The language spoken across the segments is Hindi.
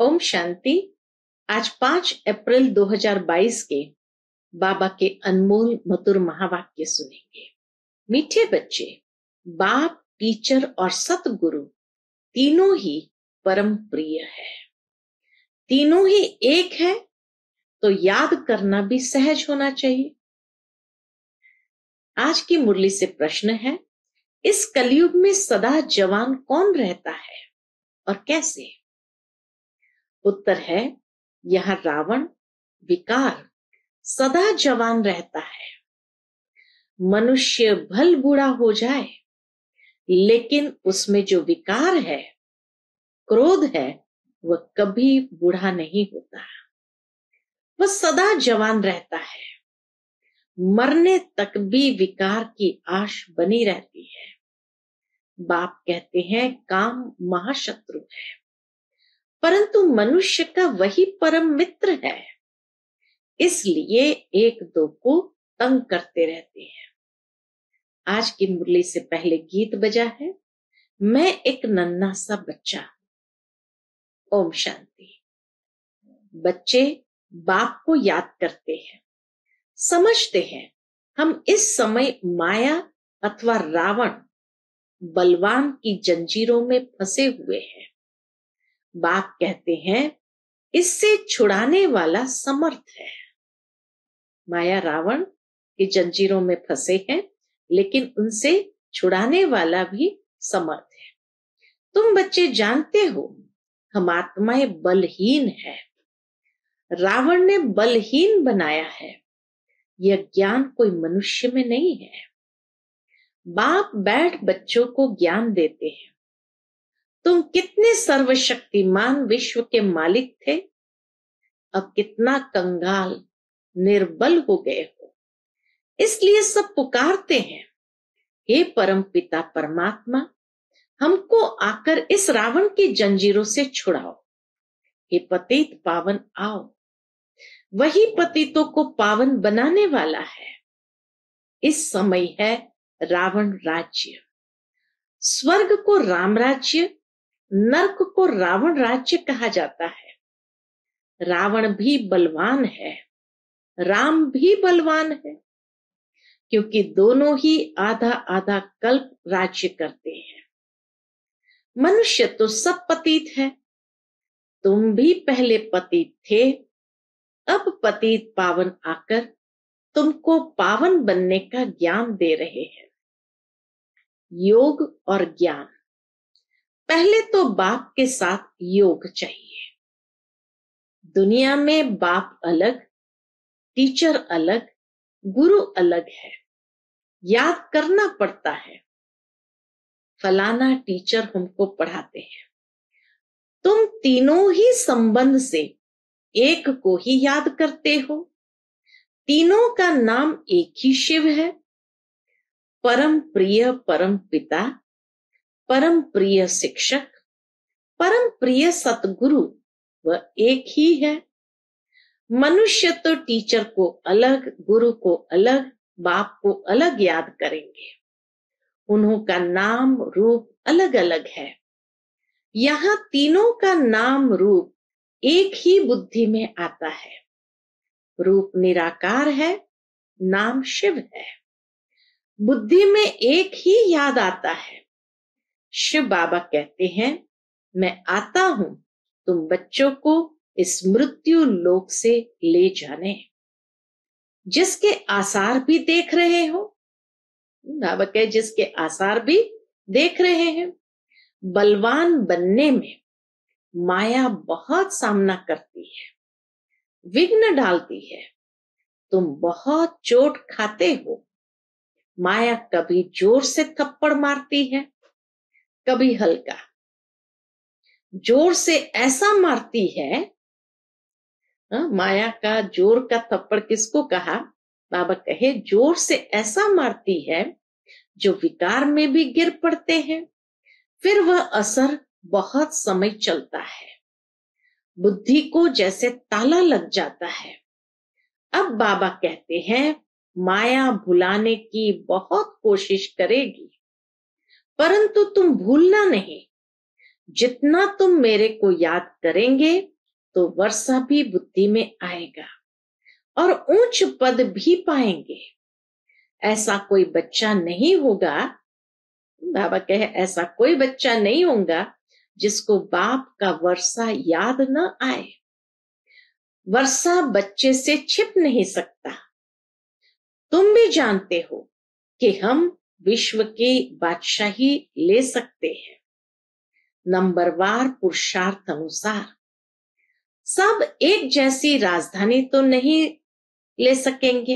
ओम शांति। आज 5 अप्रैल 2022 के बाबा के अनमोल मधुर महावाक्य सुनेंगे। मीठे बच्चे, बाप, टीचर और सतगुरु तीनों ही परम प्रिय है। तीनों ही एक है तो याद करना भी सहज होना चाहिए। आज की मुरली से प्रश्न है, इस कलयुग में सदा जवान कौन रहता है और कैसे? उत्तर है, यहाँ रावण विकार सदा जवान रहता है। मनुष्य भल बूढ़ा हो जाए, लेकिन उसमें जो विकार है, क्रोध है, वह कभी बूढ़ा नहीं होता। वह सदा जवान रहता है। मरने तक भी विकार की आश बनी रहती है। बाप कहते हैं, काम महाशत्रु है, परंतु मनुष्य का वही परम मित्र है, इसलिए एक दो को तंग करते रहते हैं। आज की मुरली से पहले गीत बजा है, मैं एक नन्हा सा बच्चा। ओम शांति। बच्चे बाप को याद करते हैं, समझते हैं हम इस समय माया अथवा रावण बलवान की जंजीरों में फंसे हुए हैं। बाप कहते हैं, इससे छुड़ाने वाला समर्थ है। माया रावण की जंजीरों में फंसे हैं, लेकिन उनसे छुड़ाने वाला भी समर्थ है। तुम बच्चे जानते हो, हम आत्माएं बलहीन है। रावण ने बलहीन बनाया है। यह ज्ञान कोई मनुष्य में नहीं है। बाप बैठ बच्चों को ज्ञान देते हैं। तुम कितने सर्वशक्तिमान विश्व के मालिक थे, अब कितना कंगाल निर्बल हो गए हो। इसलिए सब पुकारते हैं, हे परम पिता परमात्मा, हमको आकर इस रावण की जंजीरों से छुड़ाओ। हे पतित पावन आओ। वही पतितों को पावन बनाने वाला है। इस समय है रावण राज्य। स्वर्ग को राम राज्य, नरक को रावण राज्य कहा जाता है। रावण भी बलवान है, राम भी बलवान है, क्योंकि दोनों ही आधा आधा कल्प राज्य करते हैं। मनुष्य तो सब पतित है। तुम भी पहले पतित थे, अब पतित पावन आकर तुमको पावन बनने का ज्ञान दे रहे हैं। योग और ज्ञान। पहले तो बाप के साथ योग चाहिए। दुनिया में बाप अलग, टीचर अलग, गुरु अलग है। याद करना पड़ता है, फलाना टीचर हमको पढ़ाते हैं। तुम तीनों ही संबंध से एक को ही याद करते हो। तीनों का नाम एक ही शिव है। परम प्रिय परम पिता, परम प्रिय शिक्षक, परम प्रिय सतगुरु, वह एक ही है। मनुष्य तो टीचर को अलग, गुरु को अलग, बाप को अलग याद करेंगे। उन्हों का नाम रूप अलग अलग है। यहाँ तीनों का नाम रूप एक ही बुद्धि में आता है। रूप निराकार है, नाम शिव है। बुद्धि में एक ही याद आता है। शिव बाबा कहते हैं, मैं आता हूं तुम बच्चों को इस मृत्यु लोक से ले जाने। जिसके आसार भी देख रहे हो, बाबा कहे जिसके आसार भी देख रहे हैं। बलवान बनने में माया बहुत सामना करती है, विघ्न डालती है। तुम बहुत चोट खाते हो। माया कभी जोर से थप्पड़ मारती है, कभी हल्का। जोर से ऐसा मारती है, माया का जोर का थप्पड़ किसको कहा? बाबा कहे जोर से ऐसा मारती है जो विकार में भी गिर पड़ते हैं। फिर वह असर बहुत समय चलता है। बुद्धि को जैसे ताला लग जाता है। अब बाबा कहते हैं, माया भुलाने की बहुत कोशिश करेगी, परंतु तुम भूलना नहीं। जितना तुम मेरे को याद करेंगे, तो वर्षा भी बुद्धि में आएगा और ऊंच पद भी पाएंगे। ऐसा कोई बच्चा नहीं होगा, बाबा कहे ऐसा कोई बच्चा नहीं होगा जिसको बाप का वर्षा याद न आए। वर्षा बच्चे से छिप नहीं सकता। तुम भी जानते हो कि हम विश्व की बादशाही ले सकते हैं नंबरवार पुरुषार्थ अनुसार। सब एक जैसी राजधानी तो नहीं ले सकेंगे,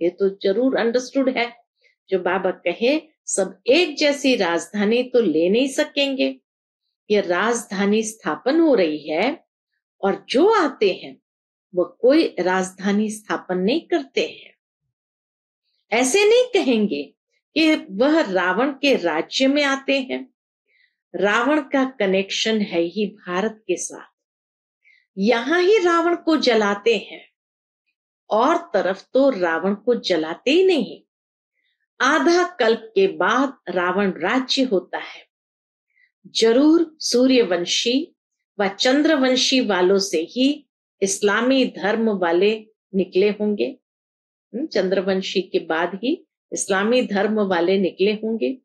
ये तो जरूर अंडरस्टूड है। जो बाबा कहे सब एक जैसी राजधानी तो ले नहीं सकेंगे। ये राजधानी स्थापन हो रही है और जो आते हैं वो कोई राजधानी स्थापन नहीं करते हैं। ऐसे नहीं कहेंगे कि वह रावण के राज्य में आते हैं। रावण का कनेक्शन है ही भारत के साथ, यहां ही रावण को जलाते हैं और तरफ तो रावण को जलाते ही नहीं। आधा कल्प के बाद रावण राज्य होता है। जरूर सूर्यवंशी व चंद्रवंशी वालों से ही इस्लामी धर्म वाले निकले होंगे। चंद्रवंशी के बाद ही इस्लामी धर्म वाले निकले होंगे।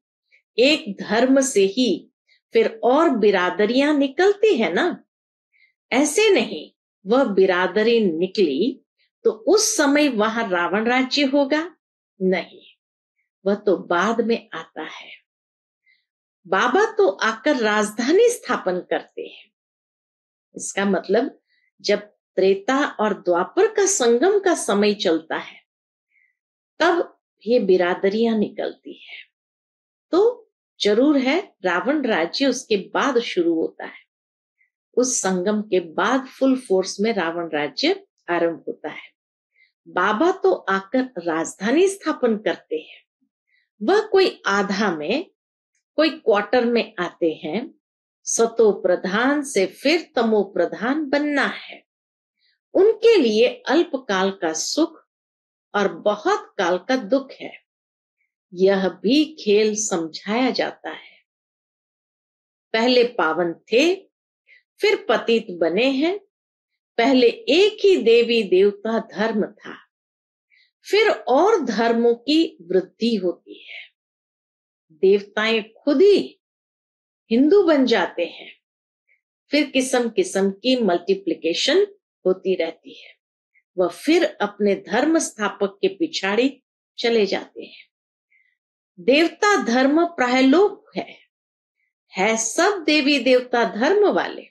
एक धर्म से ही फिर और बिरादरियां निकलती है ना। ऐसे नहीं, वह बिरादरी निकली तो उस समय वहां रावण राज्य होगा? नहीं, वह तो बाद में आता है। बाबा तो आकर राजधानी स्थापन करते हैं। इसका मतलब जब त्रेता और द्वापर का संगम का समय चलता है तब ये बिरादरियां निकलती है। तो जरूर है रावण राज्य उसके बाद शुरू होता है। उस संगम के बाद फुल फोर्स में रावण राज्य आरंभ होता है। बाबा तो आकर राजधानी स्थापन करते हैं। वह कोई आधा में, कोई क्वार्टर में आते हैं। सतो प्रधान से फिर तमो प्रधान बनना है। उनके लिए अल्पकाल का सुख और बहुत काल का दुख है। यह भी खेल समझाया जाता है। पहले पावन थे, फिर पतित बने हैं। पहले एक ही देवी देवता धर्म था, फिर और धर्मों की वृद्धि होती है। देवताएं खुद ही हिंदू बन जाते हैं, फिर किस्म किस्म की मल्टीप्लिकेशन होती रहती है। वह फिर अपने धर्म स्थापक के पिछाड़ी चले जाते हैं। देवता धर्म प्रायलोक है सब देवी देवता धर्म वाले,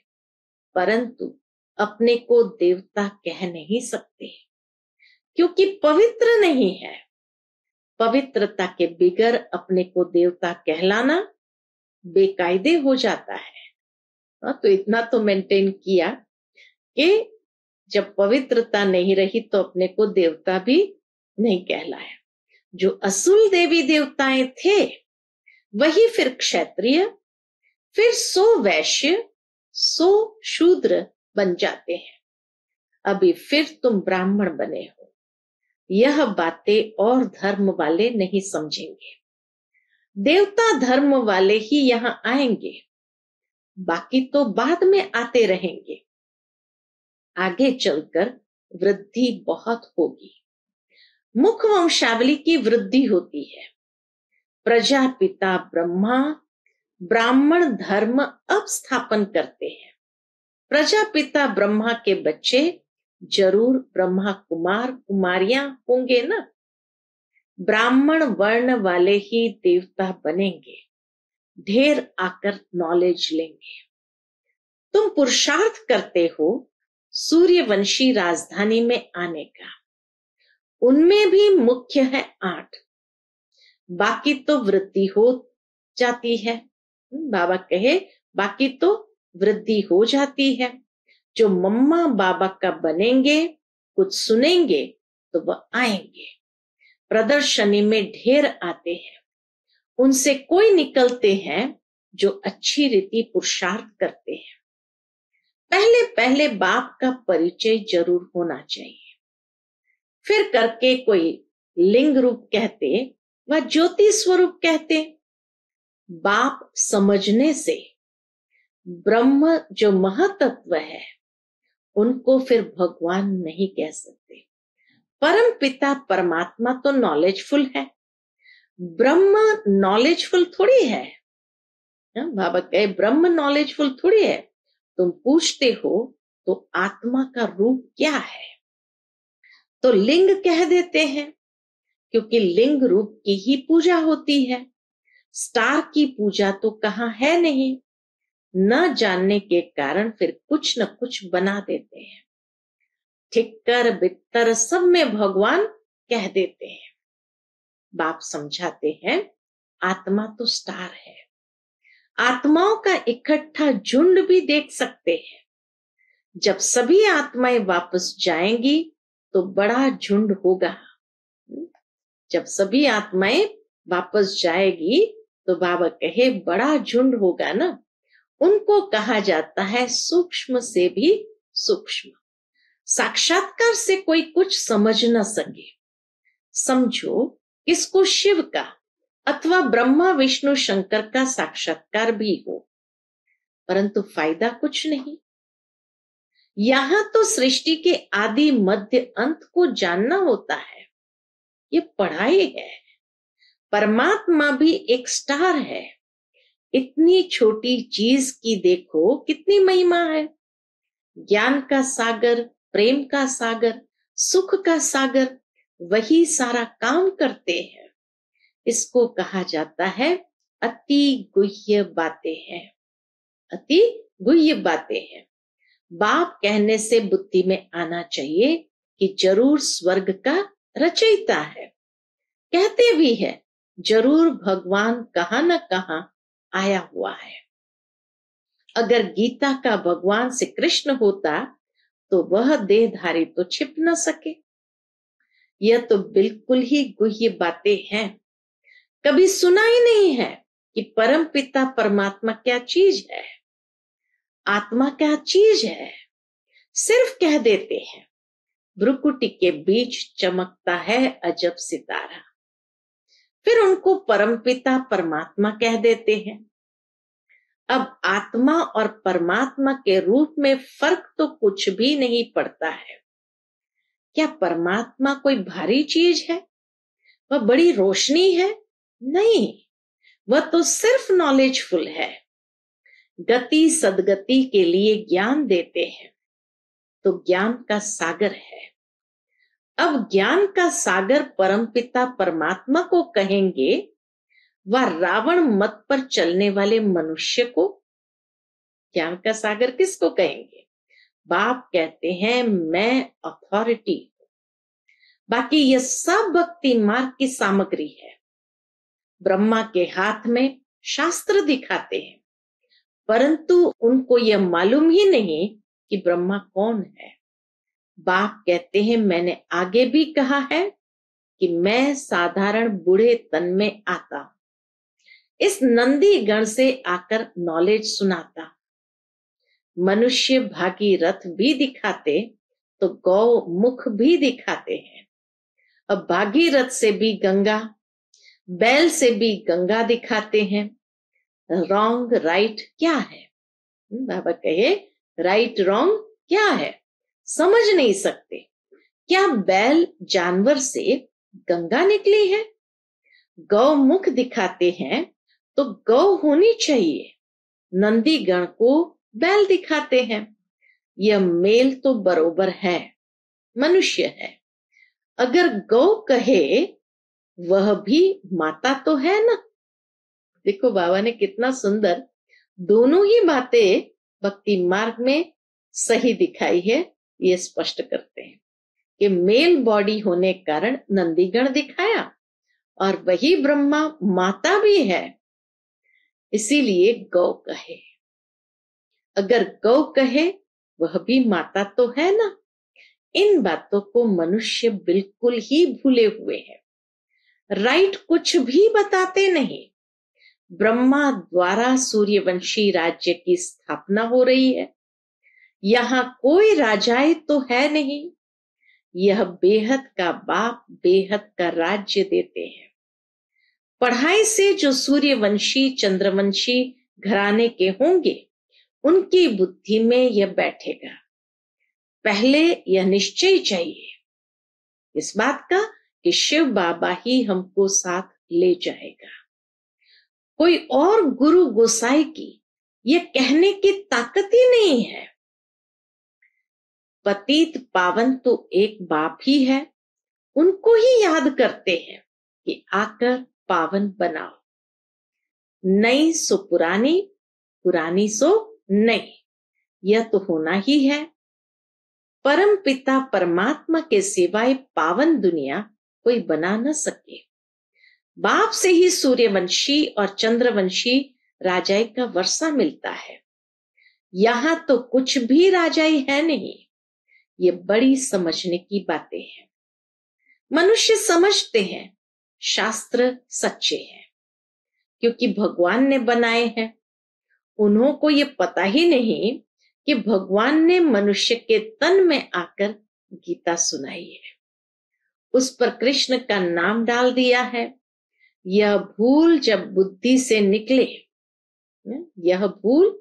परंतु अपने को देवता कह नहीं सकते क्योंकि पवित्र नहीं है। पवित्रता के बिगर अपने को देवता कहलाना बेकायदे हो जाता है। तो इतना तो मेंटेन किया कि जब पवित्रता नहीं रही तो अपने को देवता भी नहीं कहलाया। जो असुर देवी देवताएं थे वही फिर क्षत्रिय, फिर 100 वैश्य, 100 शूद्र बन जाते हैं। अभी फिर तुम ब्राह्मण बने हो। यह बातें और धर्म वाले नहीं समझेंगे। देवता धर्म वाले ही यहां आएंगे, बाकी तो बाद में आते रहेंगे। आगे चलकर वृद्धि बहुत होगी। मुख वंशावली की वृद्धि होती है। प्रजापिता ब्रह्मा ब्राह्मण धर्म अब स्थापन करते हैं। प्रजापिता ब्रह्मा के बच्चे जरूर ब्रह्मा कुमार कुमारियां होंगे ना। ब्राह्मण वर्ण वाले ही देवता बनेंगे। ढेर आकर नॉलेज लेंगे। तुम पुरुषार्थ करते हो सूर्यवंशी राजधानी में आने का। उनमें भी मुख्य है 8, बाकी तो वृद्धि हो जाती है। बाबा कहे बाकी तो वृद्धि हो जाती है। जो मम्मा बाबा का बनेंगे, कुछ सुनेंगे तो वह आएंगे। प्रदर्शनी में ढेर आते हैं। उनसे कोई निकलते हैं जो अच्छी रीति पुरुषार्थ करते हैं। पहले पहले बाप का परिचय जरूर होना चाहिए। फिर करके कोई लिंग रूप कहते व ज्योति स्वरूप कहते। बाप समझने से ब्रह्म जो महातत्व है उनको फिर भगवान नहीं कह सकते। परम पिता परमात्मा तो नॉलेजफुल है, ब्रह्म नॉलेजफुल थोड़ी है। बाबा कहे ब्रह्म नॉलेजफुल थोड़ी है। तुम पूछते हो तो आत्मा का रूप क्या है, तो लिंग कह देते हैं, क्योंकि लिंग रूप की ही पूजा होती है। स्टार की पूजा तो कहाँ है नहीं। न जानने के कारण फिर कुछ न कुछ बना देते हैं, ठिक्कर बित्तर सब में भगवान कह देते हैं। बाप समझाते हैं आत्मा तो स्टार है। आत्माओं का इकट्ठा झुंड भी देख सकते हैं। जब सभी आत्माएं वापस जाएंगी तो बड़ा झुंड होगा। जब सभी आत्माएं वापस जाएगी तो बाबा कहे बड़ा झुंड होगा ना। उनको कहा जाता है सूक्ष्म से भी सूक्ष्म। साक्षात्कार से कोई कुछ समझ न सके। समझो किसको शिव का अथवा ब्रह्मा विष्णु शंकर का साक्षात्कार भी हो, परंतु फायदा कुछ नहीं। यहां तो सृष्टि के आदि मध्य अंत को जानना होता है, ये पढ़ाई है। परमात्मा भी एक स्टार है। इतनी छोटी चीज की देखो कितनी महिमा है। ज्ञान का सागर, प्रेम का सागर, सुख का सागर, वही सारा काम करते हैं। इसको कहा जाता है अति गुह्य बातें हैं। अति गुह्य बातें हैं। बाप कहने से बुद्धि में आना चाहिए कि जरूर स्वर्ग का रचयिता है। कहते भी है जरूर भगवान कहां न कहां आया हुआ है। अगर गीता का भगवान से कृष्ण होता तो वह देहधारी तो छिप न सके। यह तो बिल्कुल ही गुह्य बातें हैं। कभी सुना ही नहीं है कि परम पिता परमात्मा क्या चीज है, आत्मा क्या चीज है। सिर्फ कह देते हैं भ्रुकुटी के बीच चमकता है अजब सितारा। फिर उनको परमपिता परमात्मा कह देते हैं। अब आत्मा और परमात्मा के रूप में फर्क तो कुछ भी नहीं पड़ता है। क्या परमात्मा कोई भारी चीज है, वह बड़ी रोशनी है? नहीं, वह तो सिर्फ नॉलेजफुल है। गति सदगति के लिए ज्ञान देते हैं, तो ज्ञान का सागर है। अब ज्ञान का सागर परमपिता परमात्मा को कहेंगे, वह रावण मत पर चलने वाले मनुष्य को ज्ञान का सागर किसको कहेंगे? बाप कहते हैं मैं अथॉरिटी हूं। बाकी यह सब भक्ति मार्ग की सामग्री है। ब्रह्मा के हाथ में शास्त्र दिखाते हैं, परंतु उनको यह मालूम ही नहीं कि ब्रह्मा कौन है। बाप कहते हैं मैंने आगे भी कहा है कि मैं साधारण बूढ़े तन में आता हूं, इस नंदी गण से आकर नॉलेज सुनाता। मनुष्य भागीरथ भी दिखाते तो गौ मुख भी दिखाते हैं। अब भागीरथ से भी गंगा, बैल से भी गंगा दिखाते हैं। रॉन्ग राइट क्या है? बाबा कहे राइट रॉन्ग क्या है, समझ नहीं सकते। क्या बैल जानवर से गंगा निकली है? गौ मुख दिखाते हैं तो गौ होनी चाहिए। नंदी गण को बैल दिखाते हैं। यह मेल तो बरोबर है, मनुष्य है। अगर गौ कहे वह भी माता तो है ना। देखो बाबा ने कितना सुंदर दोनों ही बातें भक्ति मार्ग में सही दिखाई है। ये स्पष्ट करते हैं कि मेल बॉडी होने कारण नंदीगण दिखाया और वही ब्रह्मा माता भी है, इसीलिए गौ कहे। अगर गौ कहे वह भी माता तो है ना। इन बातों को मनुष्य बिल्कुल ही भूले हुए हैं। राइट कुछ भी बताते नहीं। ब्रह्मा द्वारा सूर्यवंशी राज्य की स्थापना हो रही है। यहां कोई राजाए तो है नहीं। यह बेहद का बाप बेहद का राज्य देते हैं। पढ़ाई से जो सूर्यवंशी चंद्रवंशी घराने के होंगे उनकी बुद्धि में यह बैठेगा। पहले यह निश्चय चाहिए इस बात का कि शिव बाबा ही हमको साथ ले जाएगा। कोई और गुरु गोसाई की ये कहने की ताकत ही नहीं है। पतित पावन तो एक बाप ही है, उनको ही याद करते हैं कि आकर पावन बनाओ। नई सो पुरानी, पुरानी सो नई, यह तो होना ही है। परम पिता परमात्मा के सिवाय पावन दुनिया कोई बना न सके। बाप से ही सूर्यवंशी और चंद्रवंशी राजाई का वर्षा मिलता है। यहां तो कुछ भी राजाई है नहीं। ये बड़ी समझने की बातें हैं। मनुष्य समझते हैं शास्त्र सच्चे हैं क्योंकि भगवान ने बनाए हैं। उन्हों को ये पता ही नहीं कि भगवान ने मनुष्य के तन में आकर गीता सुनाई है, उस पर कृष्ण का नाम डाल दिया है। यह भूल जब बुद्धि से निकले, यह भूल,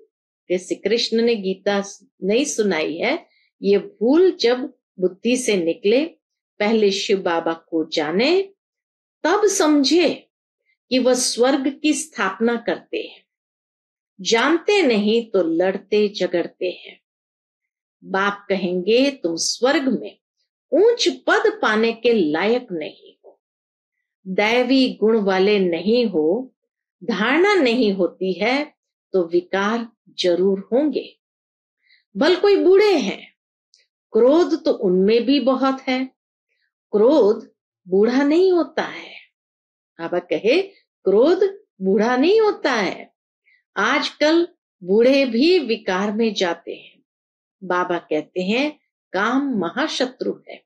जैसे कृष्ण ने गीता नहीं सुनाई है, ये भूल जब बुद्धि से निकले, पहले शिव बाबा को जाने, तब समझे कि वह स्वर्ग की स्थापना करते हैं। जानते नहीं तो लड़ते झगड़ते हैं। बाप कहेंगे तुम स्वर्ग में ऊंच पद पाने के लायक नहीं हो, दैवी गुण वाले नहीं हो, धारणा नहीं होती है तो विकार जरूर होंगे। भल कोई बूढ़े हैं, क्रोध तो उनमें भी बहुत है। क्रोध बूढ़ा नहीं होता है। बाबा कहे क्रोध बूढ़ा नहीं होता है। आजकल बूढ़े भी विकार में जाते हैं। बाबा कहते हैं काम महाशत्रु है,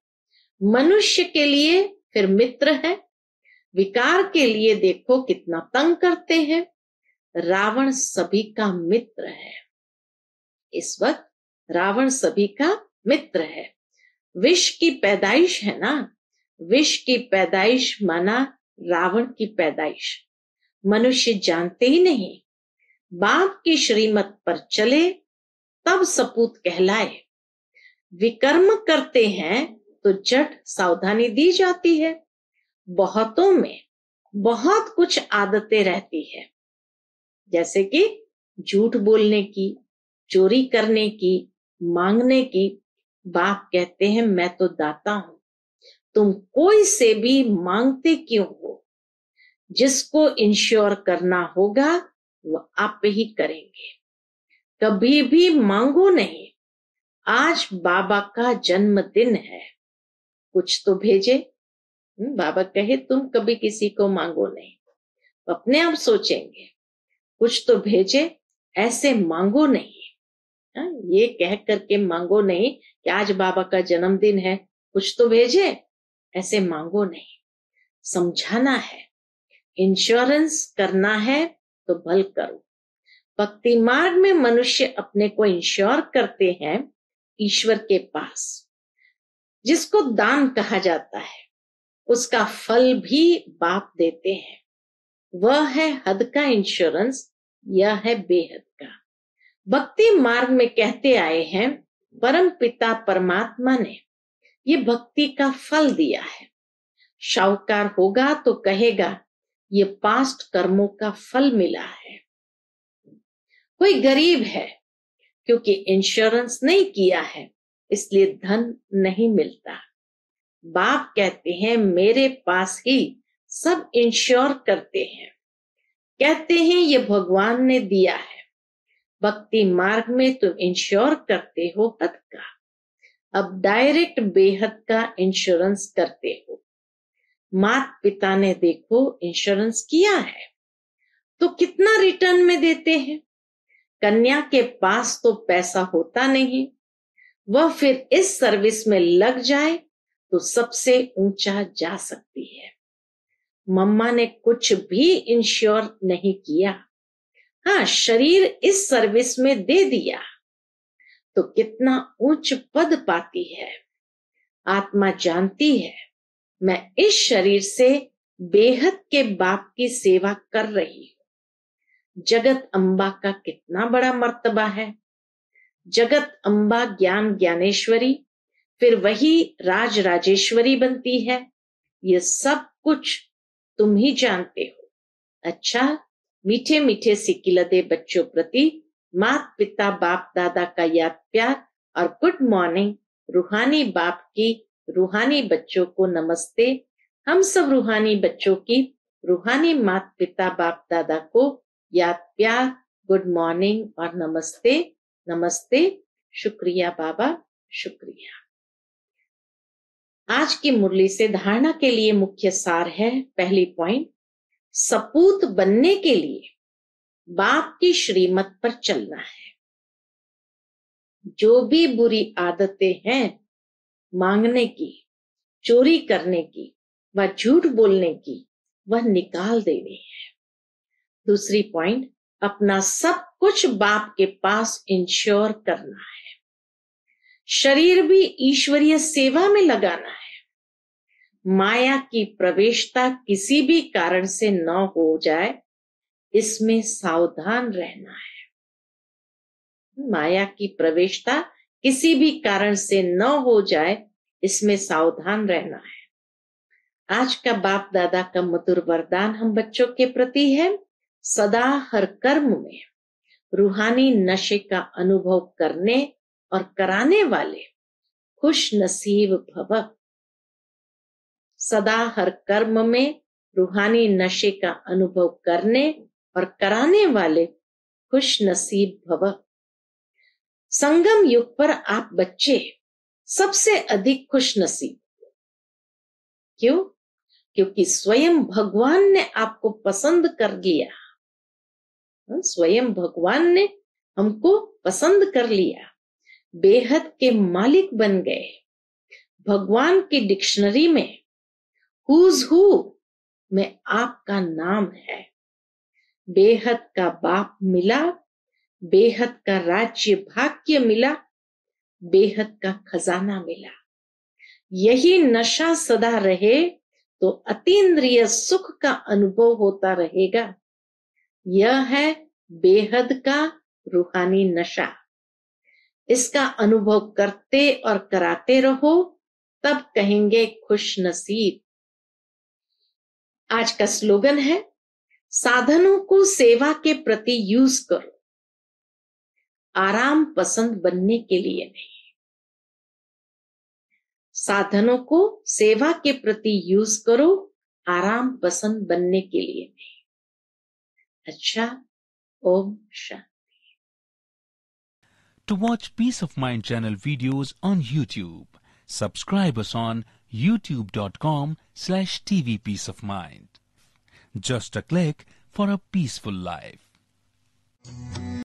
मनुष्य के लिए फिर मित्र है, विकार के लिए देखो कितना तंग करते हैं। रावण सभी का मित्र है। इस वक्त रावण सभी का मित्र है। विष की पैदाइश है ना, विष की पैदाइश माना रावण की पैदाइश। मनुष्य जानते ही नहीं, बाप की श्रीमत पर चले तब सपूत कहलाए। विकर्म करते हैं तो जट सावधानी दी जाती है। बहुतों में बहुत कुछ आदतें रहती है, जैसे कि झूठ बोलने की, चोरी करने की, मांगने की। बाप कहते हैं मैं तो दाता हूं, तुम कोई से भी मांगते क्यों हो? जिसको इंश्योर करना होगा वो आप ही करेंगे। कभी भी मांगो नहीं। आज बाबा का जन्मदिन है, कुछ तो भेजे। बाबा कहे तुम कभी किसी को मांगो नहीं, अपने आप सोचेंगे कुछ तो भेजे, ऐसे मांगो नहीं। ये कह करके मांगो नहीं कि आज बाबा का जन्मदिन है, कुछ तो भेजे, ऐसे मांगो नहीं। समझाना है, इंश्योरेंस करना है तो भल करो। भक्ति मार्ग में मनुष्य अपने को इंश्योर करते हैं ईश्वर के पास, जिसको दान कहा जाता है उसका फल भी बाप देते हैं। वह है हद का इंश्योरेंस, यह है बेहद का। भक्ति मार्ग में कहते आए हैं परम पिता परमात्मा ने ये भक्ति का फल दिया है। शाहूकार होगा तो कहेगा ये पास्ट कर्मों का फल मिला है। कोई गरीब है क्योंकि इंश्योरेंस नहीं किया है, इसलिए धन नहीं मिलता। बाप कहते हैं मेरे पास ही सब इंश्योर करते हैं, कहते हैं ये भगवान ने दिया है। भक्ति मार्ग में तुम इंश्योर करते हो हद का, अब डायरेक्ट बेहद का इंश्योरेंस करते हो। माता पिता ने देखो इंश्योरेंस किया है तो कितना रिटर्न में देते हैं। कन्या के पास तो पैसा होता नहीं, वह फिर इस सर्विस में लग जाए तो सबसे ऊंचा जा सकती है। मम्मा ने कुछ भी इंश्योर नहीं किया, हाँ शरीर इस सर्विस में दे दिया तो कितना उच्च पद पाती है। आत्मा जानती है मैं इस शरीर से बेहद के बाप की सेवा कर रही हूं। जगत अम्बा का कितना बड़ा मर्तबा है। जगत अम्बा ज्ञान ज्ञानेश्वरी फिर वही राज राजेश्वरी बनती है। ये सब कुछ तुम ही जानते हो। अच्छा, मीठे मीठे सिकिलदे बच्चों प्रति माता पिता बाप दादा का याद प्यार और गुड मॉर्निंग। रूहानी बाप की रूहानी बच्चों को नमस्ते। हम सब रूहानी बच्चों की रूहानी माता पिता बाप दादा को याद प्यार, गुड मॉर्निंग और नमस्ते। नमस्ते। शुक्रिया बाबा, शुक्रिया। आज की मुरली से धारणा के लिए मुख्य सार है। पहली पॉइंट, सपूत बनने के लिए बाप की श्रीमत पर चलना है। जो भी बुरी आदतें हैं, मांगने की, चोरी करने की व झूठ बोलने की, वह निकाल देनी है। दूसरी पॉइंट, अपना सब कुछ बाप के पास इंश्योर करना है। शरीर भी ईश्वरीय सेवा में लगाना है। माया की प्रवेशता किसी भी कारण से न हो जाए, इसमें सावधान रहना है। माया की प्रवेशता किसी भी कारण से न हो जाए, इसमें सावधान रहना है। आज का बाप दादा का मधुर वरदान हम बच्चों के प्रति है। सदा हर कर्म में रूहानी नशे का अनुभव करने और कराने वाले खुश नसीब भव। सदा हर कर्म में रूहानी नशे का अनुभव करने और कराने वाले खुश नसीब भव। संगम युग पर आप बच्चे सबसे अधिक खुश नसीब। क्यों? क्योंकि स्वयं भगवान ने आपको पसंद कर लिया। स्वयं भगवान ने हमको पसंद कर लिया, बेहद के मालिक बन गए। भगवान की डिक्शनरी में हुज हू में आपका नाम है। बेहद का बाप मिला, बेहद का राज्य भाग्य मिला, बेहद का खजाना मिला। यही नशा सदा रहे तो अतीन्द्रिय सुख का अनुभव होता रहेगा। यह है बेहद का रूहानी नशा। इसका अनुभव करते और कराते रहो, तब कहेंगे खुश नसीब। आज का स्लोगन है, साधनों को सेवा के प्रति यूज करो, आराम पसंद बनने के लिए नहीं। साधनों को सेवा के प्रति यूज करो, आराम पसंद बनने के लिए नहीं। अच्छा, Om Shanti. To watch Peace of Mind channel videos on YouTube, subscribe us on youtube.com/TV Peace of Mind. Just a click for a peaceful life.